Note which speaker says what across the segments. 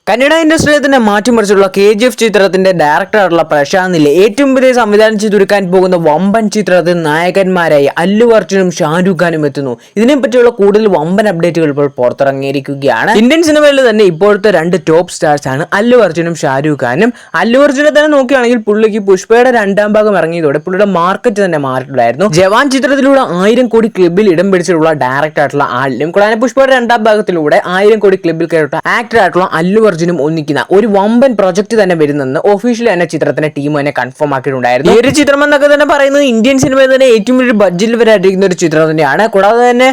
Speaker 1: കന്നഡ ഇൻഡസ്ട്രിയെ തന്നെ മാറ്റിമറിച്ചുള്ള KGF ചിത്രത്തിന്റെ ഡയറക്ടറായിട്ടുള്ള Prashant Neil ഏറ്റവും പുതിയ സംവിധാനം ചെയ്തൊരുക്കാൻ പോകുന്ന വമ്പൻ ചിത്രത്തിൽ നായകന്മാരായി അല്ലു അർജുനും ഷാരൂഖ് ഖാനും എത്തുന്നു. ഇതിനെപ്പറ്റിയുള്ള കൂടുതൽ വമ്പൻ അപ്ഡേറ്റുകൾ ഇപ്പോൾ പുറത്തിറങ്ങിയിരിക്കുകയാണ്. ഇന്ത്യൻ സിനിമയിൽ തന്നെ ഇപ്പോഴത്തെ രണ്ട് ടോപ്പ് സ്റ്റാർസ് ആണ് അല്ലു അർജുനും ഷാരൂഖ് ഖാനും. അല്ലു അർജുനെ തന്നെ നോക്കുകയാണെങ്കിൽ പുള്ളിക്ക് പുഷ്പയുടെ രണ്ടാം ഭാഗം ഇറങ്ങിയതോടെ പുള്ളിയുടെ മാർക്കറ്റ് തന്നെ മാറിയിട്ടുണ്ടായിരുന്നു. ജവാൻ ചിത്രത്തിലൂടെ 1000 കോടി ക്ലബിൽ ഇടം പിടിച്ചിട്ടുള്ള ഡയറക്ടർ ആയിട്ടുള്ള ആളിലും കൂടാതെ പുഷ്പയുടെ രണ്ടാം ഭാഗത്തിലൂടെ 1000 കോടി ക്ലബിൽ കയറിയിട്ടുള്ള ആക്ടർ ആയിട്ടുള്ള അല്ലു അർജുനും ഒന്നിക്കുന്ന ഒരു വമ്പൻ പ്രൊജക്ട് തന്നെ വരുന്നെന്ന് ഒഫീഷ്യലി തന്നെ ചിത്രത്തിന്റെ ടീം തന്നെ കൺഫേം ആക്കിയിട്ടുണ്ടായിരുന്നു. ഈ ഒരു ചിത്രം എന്നൊക്കെ തന്നെ പറയുന്നത് ഇന്ത്യൻ സിനിമയിൽ തന്നെ ഏറ്റവും വലിയ ബഡ്ജറ്റിൽ വരാതിരിക്കുന്ന ഒരു ചിത്രം തന്നെയാണ്. കൂടാതെ തന്നെ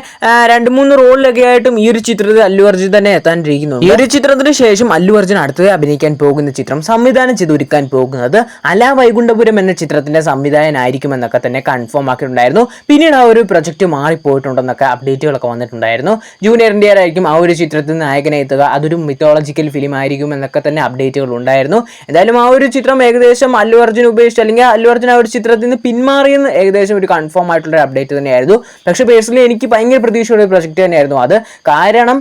Speaker 1: 2-3 റോളിലൊക്കെ ആയിട്ടും ഈ ഒരു ചിത്രത്തിൽ അല്ലു അർജുൻ തന്നെ എത്താനിരിക്കുന്നു. ഈ ഒരു ചിത്രത്തിന് ശേഷം അല്ലു അർജുൻ അടുത്തത് അഭിനയിക്കാൻ പോകുന്ന ചിത്രം സംവിധാനം ചെയ്തൊരുക്കാൻ പോകുന്നത് അല വൈകുണ്ഠപുരം എന്ന ചിത്രത്തിന്റെ സംവിധായകനായിരിക്കുമെന്നൊക്കെ തന്നെ കൺഫേം ആക്കിയിട്ടുണ്ടായിരുന്നു. പിന്നീട് ആ ഒരു പ്രൊജക്ട് മാറിപ്പോയിട്ടുണ്ടെന്നൊക്കെ അപ്ഡേറ്റുകളൊക്കെ വന്നിട്ടുണ്ടായിരുന്നു. ജൂനിയർ NTR ആയിരിക്കും ആ ഒരു ചിത്രത്തിൽ നായകനെ എത്തുക. അതൊരു മിത്തോളജിക്കൽ ഫിലിം ആയിരിക്കും എന്നൊക്കെ തന്നെ അപ്ഡേറ്റുകൾ ഉണ്ടായിരുന്നു. എന്തായാലും ആ ഒരു ചിത്രം ഏകദേശം അല്ലു അർജുൻ ഉപേക്ഷിച്ച് അല്ലെങ്കിൽ അല്ലു അർജുൻ ആ ഒരു ചിത്രത്തിൽ നിന്ന് പിന്മാറിയെന്ന് ഏകദേശം ഒരു കൺഫേം ആയിട്ടുള്ള അപ്ഡേറ്റ് തന്നെയായിരുന്നു. പക്ഷേ പേഴ്സണലി എനിക്ക് ഭയങ്കര പ്രതീക്ഷയുള്ള പ്രൊജക്ട് തന്നെയായിരുന്നു അത്. കാരണം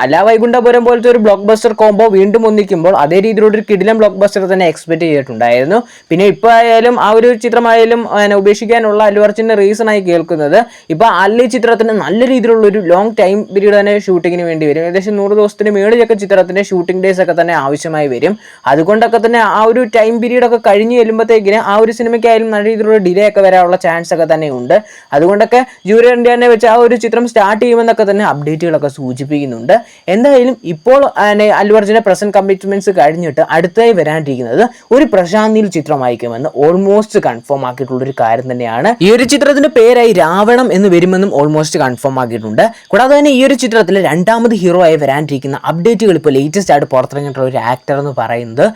Speaker 1: അല വൈകുണ്ഠപുരം പോലത്തെ ഒരു ബ്ലോക്ക് ബസ്റ്റർ കോംബോ വീണ്ടും ഒന്നിക്കുമ്പോൾ അതേ രീതിയിലുള്ള ഒരു കിടിലം ബ്ലോക്ക് ബസ്റ്റർ തന്നെ എക്സ്പെക്ട് ചെയ്തിട്ടുണ്ടായിരുന്നു. പിന്നെ ഇപ്പോൾ ആയാലും ആ ഒരു ചിത്രമായാലും ഉപേക്ഷിക്കാനുള്ള അല്ലു അർജുൻ്റെ റീസൺ ആയി കേൾക്കുന്നത് ഇപ്പോൾ അല്ലി ചിത്രത്തിന് നല്ല രീതിയിലുള്ള ഒരു ലോങ് ടൈം പീരീഡ് തന്നെ ഷൂട്ടിങ്ങിന് വേണ്ടി വരും. ഏകദേശം 100 ദിവസത്തിന് മേളിലൊക്കെ ചിത്രത്തിന്റെ ഷൂട്ടിംഗ് ഡേയ്സ് ഒക്കെ തന്നെ ആവശ്യമായി വരും. അതുകൊണ്ടൊക്കെ തന്നെ ആ ഒരു ടൈം പീരീഡ് ഒക്കെ കഴിഞ്ഞ് ചെല്ലുമ്പോഴത്തേക്കിന് ആ ഒരു സിനിമയ്ക്കായാലും നല്ല രീതിയിലുള്ള ഡിലേ ഒക്കെ വരാനുള്ള ചാൻസ് ഒക്കെ തന്നെ ഉണ്ട്. അതുകൊണ്ടൊക്കെ ജൂനിയർ NTR വെച്ച് ആ ഒരു ചിത്രം സ്റ്റാർട്ട് ചെയ്യുമെന്നൊക്കെ തന്നെ അപ്ഡേറ്റുകളൊക്കെ സൂചിപ്പിക്കുന്നുണ്ട്. എന്തായാലും ഇപ്പോൾ അല്ലു അർജുന്റെ പ്രസന്റ് കമ്മിറ്റ്മെന്റ്സ് കഴിഞ്ഞിട്ട് അടുത്തായി വരാനിരിക്കുന്നത് ഒരു പ്രശാന്ത് നീൽ ചിത്രമായിരിക്കുമെന്ന് ഓൾമോസ്റ്റ് കൺഫേം ആക്കിയിട്ടുള്ള ഒരു കാര്യം തന്നെയാണ്. ഈ ഒരു ചിത്രത്തിന്റെ പേരായി രാവണം എന്ന് വരുമെന്നും ഓൾമോസ്റ്റ് കൺഫേം ആക്കിയിട്ടുണ്ട്. കൂടാതെ തന്നെ ഈ ഒരു ചിത്രത്തിൽ രണ്ടാമത് ഹീറോ ആയി വരാനിരിക്കുന്ന അപ്ഡേറ്റുകൾ ഇപ്പോൾ ലേറ്റസ്റ്റ് ആയിട്ട് പുറത്തിറങ്ങിയിട്ടുള്ള ഒരു ആക്ടർ എന്ന് പറയുന്നത്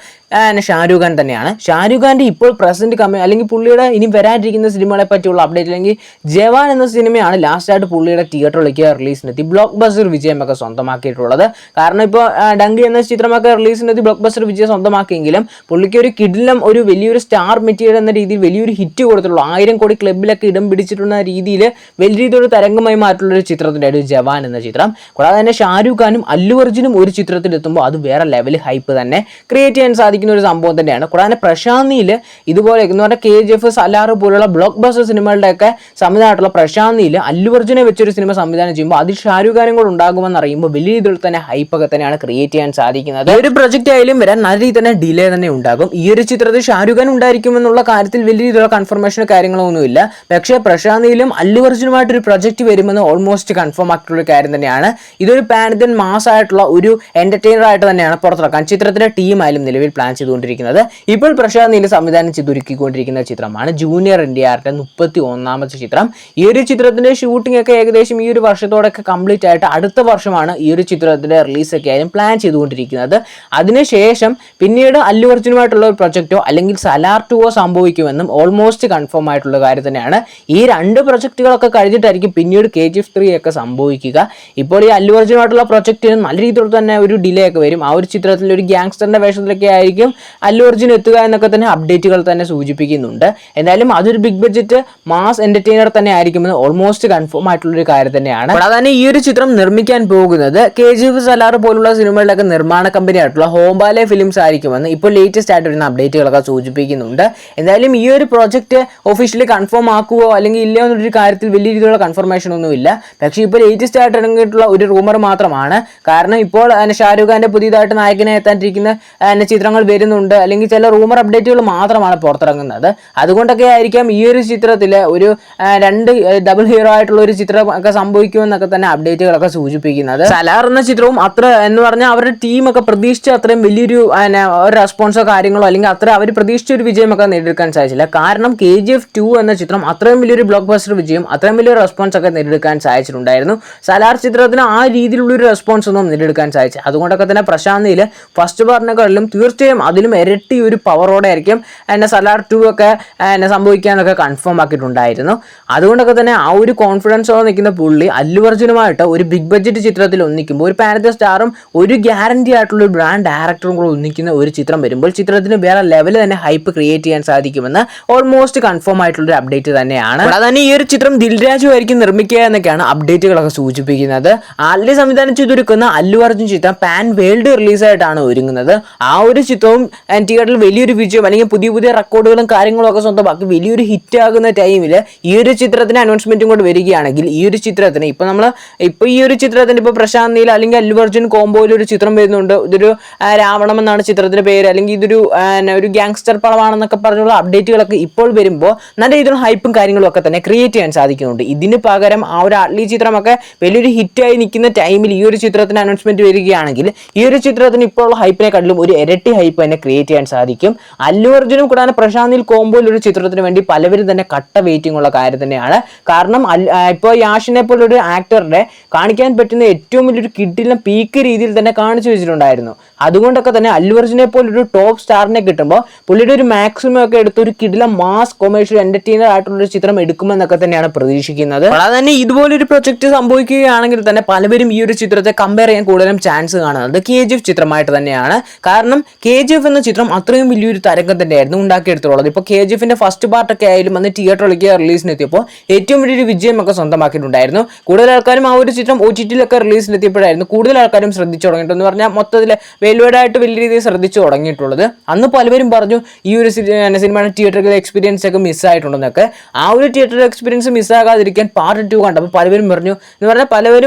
Speaker 1: ഷാരൂഖ് ഖാൻ തന്നെയാണ്. ഷാരൂഖ് ഖാന്റെ ഇപ്പോൾ പ്രസന്റ് അല്ലെങ്കിൽ പുള്ളിയുടെ ഇനി വരാനിരിക്കുന്ന സിനിമകളെ പറ്റിയുള്ള അപ്ഡേറ്റ് അല്ലെങ്കിൽ ജവാൻ എന്ന സിനിമയാണ് ലാസ്റ്റ് ആയിട്ട് പുള്ളിയുടെ തിയേറ്ററിലേക്ക് റിലീസിനെത്തി ബ്ലോക്ക് ബസ്റ്റർ വിജയമൊക്കെ സ്വന്തമാക്കിയിട്ടുള്ളത്. കാരണം ഇപ്പോൾ ഡങ്കി എന്ന ചിത്രമൊക്കെ റിലീസിനെത്തി ബ്ലോക്ക് ബസ്റ്റർ വിജയം സ്വന്തമാക്കിയെങ്കിലും പുള്ളിക്ക് ഒരു കിടിലം ഒരു വലിയൊരു സ്റ്റാർ മെറ്റീരിയൽ എന്ന രീതിയിൽ വലിയൊരു ഹിറ്റ് കൊടുത്തിട്ടുള്ളൂ. 1000 കോടി ക്ലബിലൊക്കെ ഇടം പിടിച്ചിട്ടുള്ള രീതിയിൽ വലിയ രീതിയിലൊരു തരംഗമായി മാറ്റുള്ള ഒരു ചിത്രത്തിൻ്റെ ഒരു ജവാൻ എന്ന ചിത്രം. കൂടാതെ തന്നെ ഷാരൂഖ് ഖാനും അല്ലു അർജുനും ഒരു ചിത്രത്തിൽ എത്തുമ്പോൾ അത് വേറെ ലെവൽ ഹൈപ്പ് തന്നെ ക്രിയേറ്റ് ചെയ്യാൻ സാധിക്കുന്ന ഒരു സംഭവം തന്നെയാണ്. കൂടാതെ പ്രശാന്ത് നീൽ ഇതുപോലെ എന്ന് പറഞ്ഞാൽ KGF സലാർ പോലുള്ള ബ്ലോക്ക് ബസ്റ്റർ സിനിമകളുടെയൊക്കെ സംവിധാനമായിട്ടുള്ള പ്രശാന്ത് നീൽ അല്ലു അർജുനെ വെച്ചൊരു സിനിമ സംവിധാനം ചെയ്യുമ്പോൾ അതിൽ ഷാരൂഖ് ഖാനും കൂടെ ഉണ്ടാകുമെന്ന് അറിയുമ്പോൾ വലിയ രീതിയിൽ തന്നെ ഹൈപ്പൊക്കെ തന്നെയാണ് ക്രിയേറ്റ് ചെയ്യാൻ സാധിക്കുന്നത്. ഒരു പ്രൊജക്റ്റ് ആയാലും വരാൻ നല്ല രീതിയിൽ തന്നെ ഡിലേ തന്നെ ഉണ്ടാകും. ഈ ഒരു ചിത്രത്തിൽ ഷാരൂഖ് ഖാൻ ഉണ്ടായിരിക്കുമെന്നുള്ള കാര്യത്തിൽ വലിയ രീതിയിലുള്ള കൺഫർമേഷനോ കാര്യങ്ങളോ ഒന്നുമില്ല. പക്ഷേ പ്രശാന്ത് നീലും അല്ലു അർജുനുമായിട്ടൊരു പ്രൊജക്റ്റ് വരുമെന്ന് ഓൾമോസ്റ്റ് കൺഫേം ആക്കിയിട്ടുള്ള കാര്യം തന്നെയാണ്. ഇതൊരു പാൻ ഇന്ത്യൻ മാസ് ആയിട്ടുള്ള ഒരു എന്റർടൈനർ ആയിട്ട് തന്നെയാണ് പുറത്തിറക്കാൻ ചിത്രത്തിന്റെ ടീം ആയാലും നിലവിൽ പ്ലാൻ ചെയ്തുകൊണ്ടിരിക്കുന്നത്. ഇപ്പോൾ പ്രശാന്ത് നീൽ സംവിധാനം ചെയ്തൊരുക്കിക്കൊണ്ടിരിക്കുന്ന ചിത്രമാണ് ജൂനിയർ NTRന്റെ 31ാമത്തെ ചിത്രം. ഈ ഒരു ചിത്രത്തിന്റെ ഷൂട്ടിംഗ് ഒക്കെ ഏകദേശം ഈ ഒരു വർഷത്തോടൊക്കെ കംപ്ലീറ്റ് ആയിട്ട് അടുത്ത വർഷമാണ് ഈ ഒരു ചിത്രത്തിന്റെ റിലീസൊക്കെ ആയാലും പ്ലാൻ ചെയ്തുകൊണ്ടിരിക്കുന്നത്. അതിനുശേഷം പിന്നീട് അല്ലു അർജുനുമായിട്ടുള്ള ഒരു പ്രൊജക്റ്റോ അല്ലെങ്കിൽ സലാർ 2 സംഭവിക്കുമെന്നും ഓൾമോസ്റ്റ് കൺഫേം ആയിട്ടുള്ള കാര്യം തന്നെയാണ്. ഈ രണ്ട് പ്രൊജക്റ്റുകളൊക്കെ കഴിഞ്ഞിട്ടായിരിക്കും പിന്നീട് KGF 3 ഒക്കെ സംഭവിക്കുക. ഇപ്പോൾ ഈ അല്ലു അർജുനുമായിട്ടുള്ള പ്രൊജക്റ്റിന് നല്ല രീതിയിൽ തന്നെ ഒരു ഡിലേ ഒക്കെ വരും. ആ ഒരു ചിത്രത്തിൽ ഒരു ഗ്യാങ്സ്റ്ററിന്റെ വേഷത്തിലൊക്കെ ആയിരിക്കും അല്ലു അർജുൻ എത്തുക എന്നൊക്കെ തന്നെ അപ്ഡേറ്റുകൾ തന്നെ സൂചിപ്പിക്കുന്നുണ്ട്. എന്തായാലും അതൊരു ബിഗ് ബഡ്ജറ്റ് മാസ് എന്റർടൈനർ തന്നെ ആയിരിക്കുമെന്ന് ഓൾമോസ്റ്റ് കൺഫേം ആയിട്ടുള്ള ഒരു കാര്യം തന്നെയാണ്. കൂടാതെ ഈ ഒരു ചിത്രം നിർമ്മിക്കാൻ പോകുന്നത് KGF സലാർ പോലുള്ള സിനിമകളുടെ നിർമ്മാണ കമ്പനി ആയിട്ടുള്ള ഹോംബാലെ ഫിലിംസ് ആയിരിക്കുമെന്ന് ഇപ്പോൾ ലേറ്റസ്റ്റ് ആയിട്ട് വരുന്ന അപ്ഡേറ്റുകളൊക്കെ സൂചിപ്പിക്കുന്നുണ്ട്. എന്തായാലും ഈ ഒരു പ്രോജക്റ്റ് ഒഫീഷ്യലി കൺഫേം ആക്കുവോ അല്ലെങ്കിൽ ഇല്ലയോ എന്നൊരു കാര്യത്തിൽ വലിയ രീതിയിലുള്ള കൺഫർമേഷൻ ഒന്നുമില്ല. പക്ഷേ ഇപ്പോൾ ലേറ്റസ്റ്റ് ആയിട്ട് ഇറങ്ങിയിട്ടുള്ള ഒരു റൂമർ മാത്രമാണ്. കാരണം ഇപ്പോൾ ഷാരൂഖ് ഖാന്റെ പുതിയതായിട്ട് നായകനെ എത്താനിരിക്കുന്ന ചിത്രങ്ങൾ വരുന്നുണ്ട് അല്ലെങ്കിൽ ചില റൂമർ അപ്ഡേറ്റുകൾ മാത്രമാണ് പുറത്തിറങ്ങുന്നത്. അതുകൊണ്ടൊക്കെ ആയിരിക്കാം ഈ ഒരു ചിത്രത്തിൽ ഒരു 2 ഡബിൾ ഹീറോ ആയിട്ടുള്ള ഒരു ചിത്രം ഒക്കെ സംഭവിക്കുമെന്നൊക്കെ തന്നെ അപ്ഡേറ്റുകളൊക്കെ സൂചിപ്പിക്കുന്നത്. സലാർ എന്ന ചിത്രവും അത്ര എന്ന് പറഞ്ഞാൽ അവരുടെ ടീമൊക്കെ പ്രതീക്ഷിച്ച അത്രയും വലിയൊരു റെസ്പോൺസോ കാര്യങ്ങളോ അല്ലെങ്കിൽ അത്ര അവർ പ്രതീക്ഷിച്ച ഒരു വിജയമൊക്കെ നേടിയെടുക്കാൻ സാധിച്ചില്ല. കാരണം KGF 2 എന്ന ചിത്രം അത്രയും വലിയൊരു ബ്ലോക്ക് ബസ്റ്റർ വിജയം അത്രയും വലിയൊരു റെസ്പോൺസ് ഒക്കെ നേടിയെടുക്കാൻ സാധിച്ചിട്ടുണ്ടായിരുന്നു. സലാർ ചിത്രത്തിന് ആ രീതിയിലുള്ള ഒരു റെസ്പോൺസ് ഒന്നും നേടിയെടുക്കാൻ സാധിച്ചു. അതുകൊണ്ടൊക്കെ തന്നെ പ്രശാന്ത് നീൽ ഫസ്റ്റ് പാർട്ടിനെക്കാളിലും തീർച്ചയായും തീർച്ചയായും അതിലും ഇരട്ടി ഒരു പവറോടെ ആയിരിക്കും സലാർ 2 ഒക്കെ സംഭവിക്കാനൊക്കെ കൺഫേം ആക്കിയിട്ടുണ്ടായിരുന്നു. അതുകൊണ്ടൊക്കെ തന്നെ ആ ഒരു കോൺഫിഡൻസോടെ നിൽക്കുന്ന പുള്ളി അല്ലു അർജുനുമായിട്ട് ഒരു ബിഗ് ബഡ്ജറ്റ് ചിത്രത്തിൽ ഒന്നിക്കുമ്പോൾ ഒരു പാൻ ഇന്ത്യ സ്റ്റാറും ഒരു ഗ്യാരണ്ടി ആയിട്ടുള്ള ഒരു ബ്രാൻഡ് ഡയറക്ടറും കൂടെ ഒന്നിക്കുന്ന ഒരു ചിത്രം വരുമ്പോൾ ചിത്രത്തിന് വേറെ ലെവൽ തന്നെ ഹൈപ്പ് ക്രിയേറ്റ് ചെയ്യാൻ സാധിക്കുമെന്ന് ഓൾമോസ്റ്റ് കൺഫേം ആയിട്ടുള്ള ഒരു അപ്ഡേറ്റ് തന്നെയാണ്. അതുതന്നെ ഈ ഒരു ചിത്രം ദിൽരാജു ആയിരിക്കും നിർമ്മിക്കുക എന്നൊക്കെയാണ് അപ്ഡേറ്റുകളൊക്കെ സൂചിപ്പിക്കുന്നത്. ആൽറെഡി സംവിധാനം ചെയ്തൊരുക്കുന്ന അല്ലു അർജുൻ ചിത്രം പാൻ വേൾഡ് റിലീസായിട്ടാണ് ഒരുങ്ങുന്നത്. ആ ഒരു ചിത്രവും തിയേറ്ററിൽ വലിയൊരു വിജയം അല്ലെങ്കിൽ പുതിയ പുതിയ റെക്കോർഡുകളും കാര്യങ്ങളും ഒക്കെ സ്വന്തമാക്കി വലിയൊരു ഹിറ്റ് ആകുന്ന ടൈമിൽ ഈ ഒരു ചിത്രത്തിന് അനൗൺസ്മെന്റും കൊണ്ട് വരികയാണെങ്കിൽ ഈ ഒരു ചിത്രത്തിന് ഇപ്പൊ ഈ ഒരു ചിത്രത്തിന് ഇപ്പൊ പ്രശാന്ത് നീൽ അല്ലെങ്കിൽ അല്ലു അർജുൻ കോംബോയിൽ ഒരു ചിത്രം വരുന്നുണ്ട്. ഇതൊരു രാവണം എന്നാണ് ചിത്രത്തിന്റെ പേര്, അല്ലെങ്കിൽ ഇതൊരു ഗ്യാങ്സ്റ്റർ പടമാണെന്നൊക്കെ പറഞ്ഞുള്ള അപ്ഡേറ്റുകളൊക്കെ ഇപ്പോൾ വരുമ്പോൾ നല്ല രീതിയിലുള്ള ഹൈപ്പും കാര്യങ്ങളും ഒക്കെ തന്നെ ക്രിയേറ്റ് ചെയ്യാൻ സാധിക്കുന്നുണ്ട്. ഇതിന് പകരം ആ ഒരു അട്ലി ചിത്രമൊക്കെ വലിയൊരു ഹിറ്റായി നിൽക്കുന്ന ടൈമിൽ ഈ ഒരു ചിത്രത്തിന് അനൗൺസ്മെന്റ് വരികയാണെങ്കിൽ ഈ ഒരു ചിത്രത്തിന് ഇപ്പോഴുള്ള ഹൈപ്പിനെക്കാട്ടിലും ഒരു ഇരട്ടി ഹൈപ്പ് തന്നെ ക്രിയേറ്റ് ചെയ്യാൻ സാധിക്കും. അല്ലു അർജുനും കൂടാതെ പ്രശാന്ത് നീൽ കോംബോയിൽ ഒരു ചിത്രത്തിന് വേണ്ടി പലവരും തന്നെ കട്ട വെയിറ്റിംഗ് ഉള്ള കാര്യം തന്നെയാണ്. കാരണം ഇപ്പോൾ യാഷിനെ പോലൊരു ആക്ടറുടെ കാണിക്കാൻ പറ്റുന്ന ഏറ്റവും വലിയൊരു കിഡിലും പീക്ക് രീതിയിൽ തന്നെ കാണിച്ചു വെച്ചിട്ടുണ്ടായിരുന്നു. അതുകൊണ്ടൊക്കെ തന്നെ അല്ലു അർജുനെ പോലൊരു ടോപ്പ് സ്റ്റാറിനെ കിട്ടുമ്പോൾ പുള്ളിയുടെ ഒരു മാക്സിമം ഒക്കെ എടുത്ത് ഒരു കിഡിലും മാസ് കൊമേഴ്ഷ്യൽ എന്റർടൈനർ ആയിട്ടുള്ള ഒരു ചിത്രം എടുക്കുമെന്നൊക്കെ തന്നെയാണ് പ്രതീക്ഷിക്കുന്നത്. അത് തന്നെ ഇതുപോലൊരു പ്രൊജക്ട് സംഭവിക്കുകയാണെങ്കിൽ തന്നെ പലവരും ഈ ഒരു ചിത്രത്തെ കമ്പയർ ചെയ്യാൻ കൂടുതലും ചാൻസ് കാണുന്നത് KGF ചിത്രമായിട്ട് തന്നെയാണ്. കാരണം KGF എന്ന ചിത്രം അത്രയും വലിയൊരു തരംഗം തന്നെയായിരുന്നു ഉണ്ടാക്കിയെടുത്തുള്ളത്. ഇപ്പോൾ KGFന്റെ ഫസ്റ്റ് പാർട്ടൊക്കെ ആയാലും അന്ന് തിയേറ്ററിലേക്ക് റിലീസിനെത്തിയപ്പോൾ ഏറ്റവും വലിയൊരു വിജയമൊക്കെ സ്വന്തമാക്കിയിട്ടുണ്ടായിരുന്നു. കൂടുതൽ ആൾക്കാരും ആ ഒരു ചിത്രം OTTയിലൊക്കെ റിലീസിനെത്തിയപ്പോഴായിരുന്നു കൂടുതൽ ആൾക്കാരും ശ്രദ്ധിച്ചു തുടങ്ങിയിട്ടെന്ന് പറഞ്ഞാൽ മൊത്തത്തിൽ വേൽവേഡായിട്ട് വലിയ രീതിയിൽ ശ്രദ്ധിച്ചു തുടങ്ങിയിട്ടുള്ളത്. അന്ന് പലവരും പറഞ്ഞു ഈ ഒരു സിനിമയുടെ തിയേറ്ററിലെ എക്സ്പീരിയൻസ് ഒക്കെ മിസ്സായിട്ടുണ്ടെന്നൊക്കെ. ആ ഒരു തിയേറ്റർ എക്സ്പീരിയൻസ് മിസ്സാകാതിരിക്കാൻ പാർട്ട് 2 കണ്ടപ്പോൾ പലവരും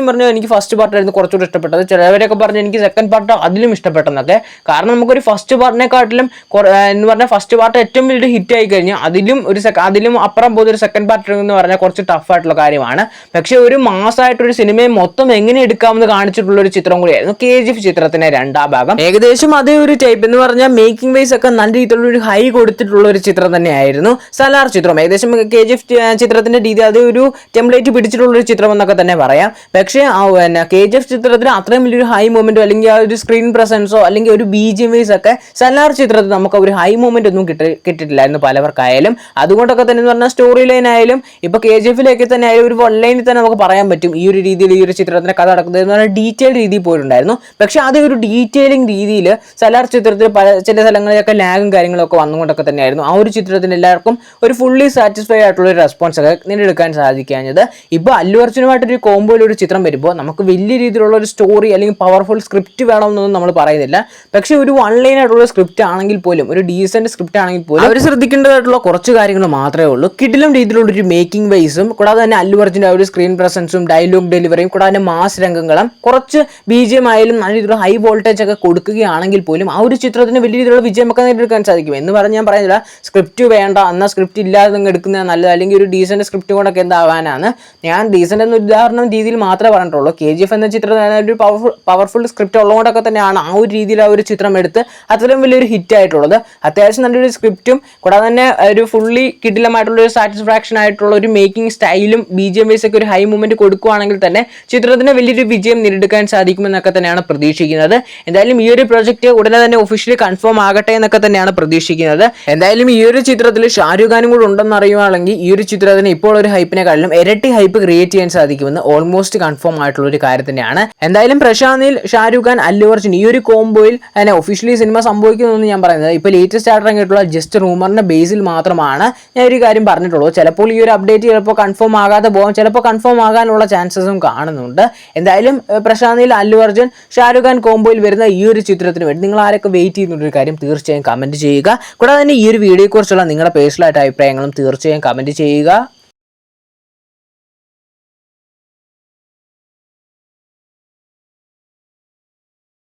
Speaker 1: പറഞ്ഞു എനിക്ക് ഫസ്റ്റ് പാർട്ടായിരുന്നു കുറച്ചുകൂടി ഇഷ്ടപ്പെട്ടത്. ചിലവരൊക്കെ പറഞ്ഞു എനിക്ക് സെക്കൻഡ് പാർട്ട് അതിലും ഇഷ്ടപ്പെട്ടെന്നൊക്കെ. കാരണം നമുക്കൊരു ഫസ്റ്റ് പാർട്ടിനെക്കാട്ടിലും ഫസ്റ്റ് പാർട്ട് ഏറ്റവും വലിയൊരു ഹിറ്റ് ആയി കഴിഞ്ഞാൽ അതിലും അപ്പുറം പോകുന്ന ഒരു സെക്കൻഡ് പാർട്ട് എന്ന് പറഞ്ഞാൽ കുറച്ച് ടഫ് ആയിട്ടുള്ള കാര്യമാണ്. പക്ഷെ ഒരു മാസമായിട്ടൊരു സിനിമയെ മൊത്തം എങ്ങനെ എടുക്കാമെന്ന് കാണിച്ചിട്ടുള്ള ഒരു ചിത്രം കൂടിയായിരുന്നു KGF ചിത്രത്തിന്റെ രണ്ടാം ഭാഗം. ഏകദേശം അതേ ഒരു ടൈപ്പ് എന്ന് പറഞ്ഞാൽ മേക്കിംഗ് വൈസ് ഒക്കെ നല്ല രീതിയിലുള്ള ഒരു ഹൈ കൊടുത്തിട്ടുള്ള ഒരു ചിത്രം തന്നെയായിരുന്നു സലാർ ചിത്രം. ഏകദേശം KGF ചിത്രത്തിന്റെ രീതി അതേ ഒരു ടെംപ്ലേറ്റ് പിടിച്ചിട്ടുള്ള ഒരു ചിത്രം എന്നൊക്കെ തന്നെ പറയാം. പക്ഷേ KGF ചിത്രത്തിന് അത്രയും വലിയൊരു ഹൈ മൊമെന്റോ അല്ലെങ്കിൽ ആ ഒരു സ്ക്രീൻ പ്രസൻസോ അല്ലെങ്കിൽ ഒരു BGM വൈസ് ഒക്കെ സലാർ ചിത്രത്തിൽ നമുക്ക് ഒരു ഹൈ മൊമെന്റ് ഒന്നും കിട്ടിയിട്ടില്ലായിരുന്നു പലവർക്കായാലും. അതുകൊണ്ടൊക്കെ തന്നെ എന്ന് പറഞ്ഞാൽ സ്റ്റോറി ലൈൻ ആയാലും ഇപ്പൊ KGFിലേക്ക് തന്നെ ആയാലും ഒരു ഓൺലൈനിൽ തന്നെ നമുക്ക് പറയാൻ പറ്റും ഈ ഒരു രീതിയിൽ ഈ ഒരു ചിത്രത്തിന്റെ കഥ നടക്കുന്നത് എന്ന് പറഞ്ഞാൽ ഡീറ്റെയിൽ രീതിയിൽ പോയിട്ടുണ്ടായിരുന്നു. പക്ഷെ അതേ ഒരു ഡീറ്റെയിലിംഗ് രീതിയിൽ സലാർ ചിത്രത്തിൽ ചില സ്ഥലങ്ങളിലൊക്കെ ലാഗും കാര്യങ്ങളൊക്കെ വന്നുകൊണ്ടൊക്കെ തന്നെയായിരുന്നു ആ ഒരു ചിത്രത്തിന് എല്ലാവർക്കും ഒരു ഫുള്ളി സാറ്റിസ്ഫൈഡ് ആയിട്ടുള്ള ഒരു റെസ്പോൺസ് ഒക്കെ നേടിയെടുക്കാൻ സാധിക്കാഞ്ഞത്. ഇപ്പോൾ അല്ലു അർജുനുമായിട്ടൊരു കോംബോയിൽ ഒരു ചിത്രം വരുമ്പോൾ നമുക്ക് വലിയ രീതിയിലുള്ള ഒരു സ്റ്റോറി അല്ലെങ്കിൽ പവർഫുൾ സ്ക്രിപ്റ്റ് വേണമെന്നൊന്നും നമ്മൾ പറയുന്നില്ല. പക്ഷെ ഒരു വൺ ലൈൻ ആയിട്ടുള്ള സ്ക്രിപ്റ്റ് ആണെങ്കിൽ പോലും ഒരു ഡീസന്റ് സ്ക്രിപ്റ്റ് ആണെങ്കിൽ പോലും അവർ ശ്രദ്ധിക്കേണ്ടതായിട്ടുള്ള കുറച്ച് കാര്യങ്ങൾ മാത്രമേ ഉള്ളൂ. കിടിലം രീതിയിലുള്ള ഒരു മേക്കിംഗ് വൈസും കൂടാതെ തന്നെ അല്ലു അർജുൻ്റെ ഒരു സ്ക്രീൻ പ്രസൻസും ഡയലോഗ് ഡെലിവറിയും കൂടാതെ മാസ് രംഗങ്ങളും കുറച്ച് BGM ആയാലും നല്ല രീതിയിലുള്ള ഹൈ വോൾട്ടേജ് ഒക്കെ കൊടുക്കുകയാണെങ്കിൽ പോലും ആ ഒരു ചിത്രത്തിന് വലിയ രീതിയിലുള്ള വിജയമൊക്കെ നേടിയെടുക്കാൻ സാധിക്കും. എന്ന് പറഞ്ഞ് ഞാൻ പറയുന്നില്ല സ്ക്രിപ്റ്റ് വേണ്ട എന്നാൽ സ്ക്രിപ്റ്റ് ഇല്ലാതെ നിങ്ങൾ എടുക്കുന്നത് നല്ലത് അല്ലെങ്കിൽ ഒരു ഡീസന്റ് സ്ക്രിപ്റ്റ് കൊണ്ടൊക്കെ എന്താവാനാണ്. ഞാൻ ഡീസന്റ് എന്ന ഉദാഹരണം രീതിയിൽ മാത്രമേ പറഞ്ഞിട്ടുള്ളൂ. KGF എന്ന ചിത്രം ഒരു പവർഫുൾ സ്ക്രിപ്റ്റ് ഉള്ളതുകൊണ്ടൊക്കെ തന്നെയാണ് ആ ഒരു രീതിയിൽ ആ ഒരു ചിത്രം എടുത്ത് അത്രയും വലിയൊരു ഹിറ്റ് ആയിട്ടുള്ളത്. അത്യാവശ്യം നല്ലൊരു സ്ക്രിപ്റ്റും കൂടാതെ തന്നെ ഒരു ഫുള്ളി കിടിലമായിട്ടുള്ള ഒരു സാറ്റിസ്ഫാക്ഷൻ ആയിട്ടുള്ള ഒരു മേക്കിംഗ് സ്റ്റൈലും BGM വൈസ് ഒക്കെ ഒരു ഹൈ മൂവ്മെന്റ് കൊടുക്കുകയാണെങ്കിൽ തന്നെ ചിത്രത്തിന് വലിയൊരു വിജയം നേടിയെടുക്കാൻ സാധിക്കുമെന്നൊക്കെ തന്നെയാണ് പ്രതീക്ഷിക്കുന്നത്. എന്തായാലും ഈ ഒരു പ്രോജക്റ്റ് ഉടനെ തന്നെ ഒഫീഷ്യലി കൺഫേം ആകട്ടെ എന്നൊക്കെ തന്നെയാണ് പ്രതീക്ഷിക്കുന്നത്. എന്തായാലും ഈ ഒരു ചിത്രത്തിൽ ഷാരൂഖ് ഖാനും കൂടെ ഉണ്ടെന്ന് അറിയുവാണെങ്കിൽ ഈ ഒരു ചിത്രത്തിന് ഇപ്പോൾ ഒരു ഹൈപ്പിനെക്കാളും ഇരട്ടി ഹൈപ്പ് ക്രിയേറ്റ് ചെയ്യാൻ സാധിക്കുമെന്ന് ഓൾമോസ്റ്റ് കൺഫേം ആയിട്ടുള്ള ഒരു കാര്യം തന്നെയാണ്. എന്തായാലും പ്രശാന്ത് നീൽ, ഷാരൂഖ് ഖാൻ, അല്ലു അർജുൻ ഈ ഒരു കോംബോയിൽ തന്നെ ഒഫീഷ്യലി സിനിമ സംഭവിക്കുന്നതെന്ന് ഞാൻ പറയുന്നത് ഇപ്പോൾ ലേറ്റസ്റ്റ് ആയിട്ട് ഇറങ്ങിയിട്ടുള്ള ജസ്റ്റ് റൂമറിന്റെ ബേസിൽ മാത്രമാണ് ഞാൻ ഒരു കാര്യം പറഞ്ഞിട്ടുള്ളൂ. ചിലപ്പോൾ ഈ ഒരു അപ്ഡേറ്റ് ചിലപ്പോൾ കൺഫേം ആകാതെ പോകാം, ചിലപ്പോൾ കൺഫേം ആകാനുള്ള ചാൻസസും കാണുന്നുണ്ട്. എന്തായാലും പ്രശാന്ത് നീൽ, അല്ലു അർജുൻ, ഷാരൂഖ് ഖാൻ കോംബോയിൽ വരുന്ന ഈ ഒരു ചിത്രത്തിന് വേണ്ടി നിങ്ങൾ ആരൊക്കെ വെയിറ്റ് ചെയ്യുന്നൊരു കാര്യം തീർച്ചയായും കമന്റ് ചെയ്യുക. കൂടാതെ തന്നെ ഈ ഒരു വീഡിയോയെക്കുറിച്ചുള്ള നിങ്ങളുടെ പേഴ്സണലായിട്ട് അഭിപ്രായങ്ങളും തീർച്ചയായും കമന്റ് ചെയ്യുക.